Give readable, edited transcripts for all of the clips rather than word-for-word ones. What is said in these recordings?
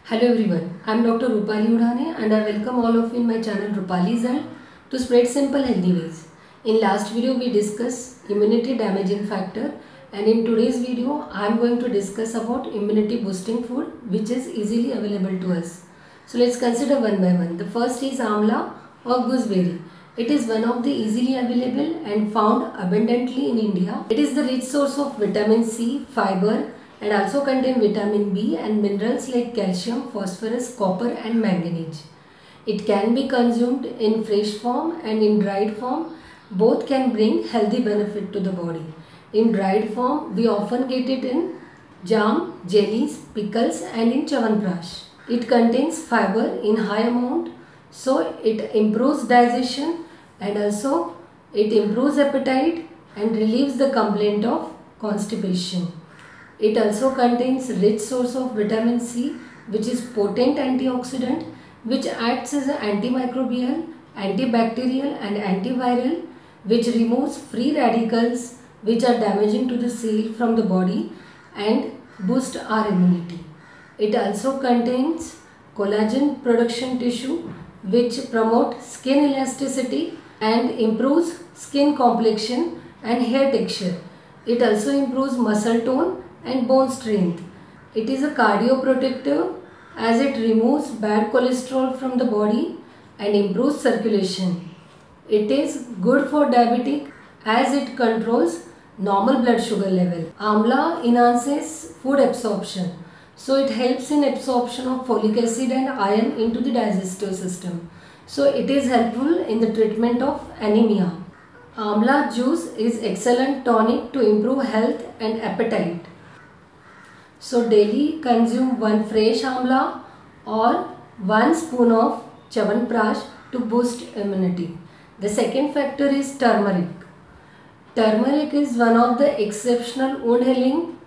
Hello everyone, I am Dr. Rupali Udhane and I welcome all of you in my channel Rupali's Health to spread simple healthy ways. In last video we discussed immunity damaging factor, and in today's video I am going to discuss about immunity boosting food which is easily available to us. So let's consider one by one. The first is amla or gooseberry. It is one of the easily available and found abundantly in India. It is the rich source of vitamin C, fiber, and also contain vitamin B and minerals like calcium, phosphorus, copper and manganese. It can be consumed in fresh form and in dried form. Both can bring healthy benefit to the body. In dried form, we often get it in jam, jellies, pickles and in chyawanprash. It contains fiber in high amount, so it improves digestion and also it improves appetite and relieves the complaint of constipation. It also contains rich source of vitamin C, which is potent antioxidant which acts as an antimicrobial, antibacterial and antiviral, which removes free radicals which are damaging to the cell from the body and boost our immunity. It also contains collagen production tissue which promote skin elasticity and improves skin complexion and hair texture. It also improves muscle tone and bone strength. It is a cardioprotective as it removes bad cholesterol from the body and improves circulation. It is good for diabetic as it controls normal blood sugar level. Amla enhances food absorption. So it helps in absorption of folic acid and iron into the digestive system. So it is helpful in the treatment of anemia. Amla juice is excellent tonic to improve health and appetite. So daily consume one fresh amla or 1 spoon of chyawanprash to boost immunity. The second factor is turmeric. Turmeric is one of the exceptional wound healing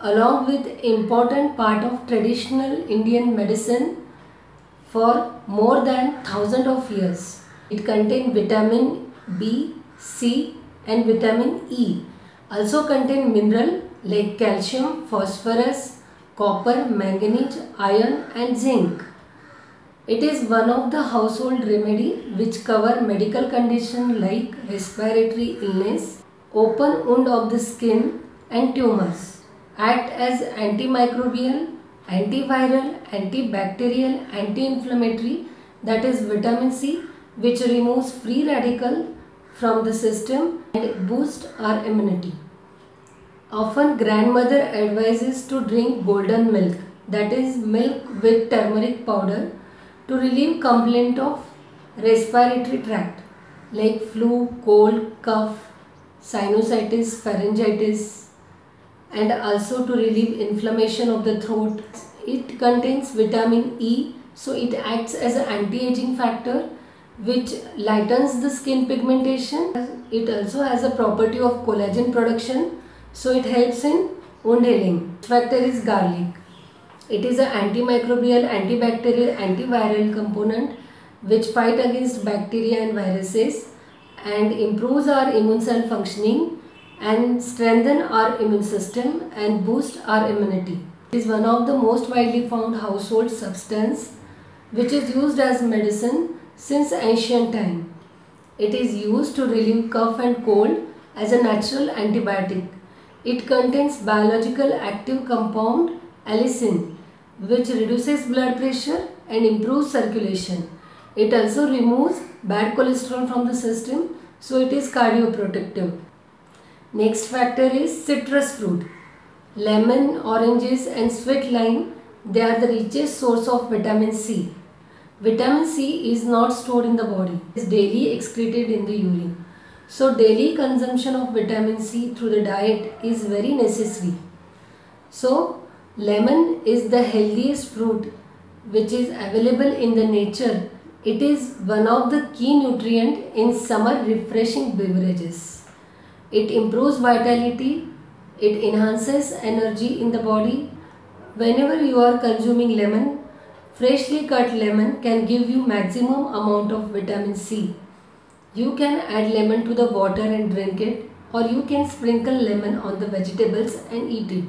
along with important part of traditional Indian medicine for more than thousands of years. It contains vitamin B, C and vitamin E. Also contain mineral like calcium, phosphorus, copper, manganese, iron and zinc. It is one of the household remedy which cover medical condition like respiratory illness, open wound of the skin and tumors. Act as antimicrobial, antiviral, antibacterial, anti-inflammatory, that is vitamin C, which removes free radical from the system and boosts our immunity. Often grandmother advises to drink golden milk, that is milk with turmeric powder, to relieve complaint of respiratory tract like flu, cold, cough, sinusitis, pharyngitis, and also to relieve inflammation of the throat. It contains vitamin E, so it acts as an anti-aging factor which lightens the skin pigmentation. It also has a property of collagen production, so it helps in wound healing. Factor is garlic. It is an antimicrobial, antibacterial, antiviral component which fight against bacteria and viruses and improves our immune cell functioning and strengthen our immune system and boost our immunity. It is one of the most widely found household substance which is used as medicine since ancient time. It is used to relieve cough and cold as a natural antibiotic. It contains biological active compound allicin which reduces blood pressure and improves circulation. It also removes bad cholesterol from the system, so it is cardioprotective. Next factor is citrus fruit. Lemon, oranges and sweet lime, they are the richest source of vitamin C. Vitamin C is not stored in the body. It is daily excreted in the urine. So daily consumption of vitamin C through the diet is very necessary. So lemon is the healthiest fruit which is available in the nature. It is one of the key nutrient in summer refreshing beverages. It improves vitality, it enhances energy in the body. Whenever you are consuming lemon, freshly cut lemon can give you maximum amount of vitamin C. You can add lemon to the water and drink it, or you can sprinkle lemon on the vegetables and eat it.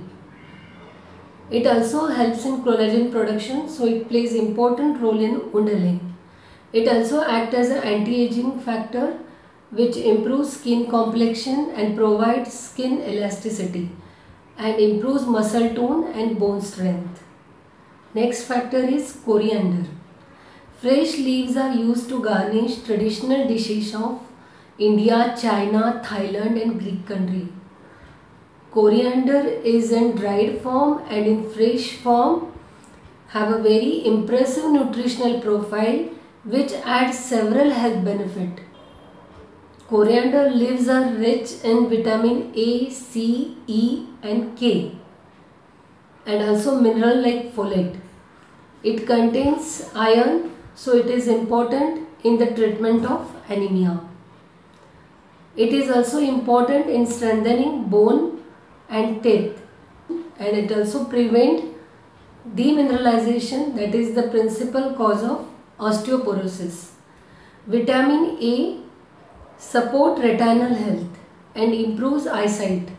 It also helps in collagen production, so it plays important role in wound healing. It also acts as an anti-aging factor which improves skin complexion and provides skin elasticity and improves muscle tone and bone strength. Next factor is coriander. Fresh leaves are used to garnish traditional dishes of India, China, Thailand and Greek country. Coriander is in dried form and in fresh form have a very impressive nutritional profile which adds several health benefits. Coriander leaves are rich in vitamin A, C, E and K and also mineral like folate. It contains iron, so it is important in the treatment of anemia. It is also important in strengthening bone and teeth, and it also prevents demineralization, that is the principal cause of osteoporosis. Vitamin A support retinal health and improves eyesight.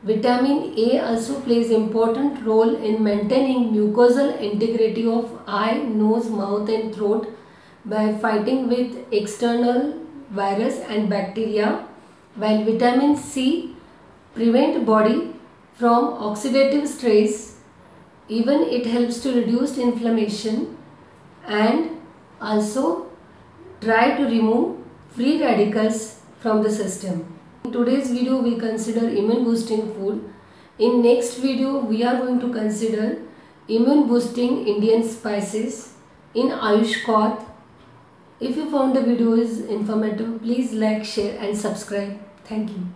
Vitamin A also plays important role in maintaining mucosal integrity of eye, nose, mouth and throat by fighting with external virus and bacteria, while vitamin C prevent body from oxidative stress. Even it helps to reduce inflammation and also try to remove free radicals from the system. In today's video we consider immune boosting food. In next video we are going to consider immune boosting Indian spices in Ayush Kath. If you found the video is informative, please like, share and subscribe. Thank you.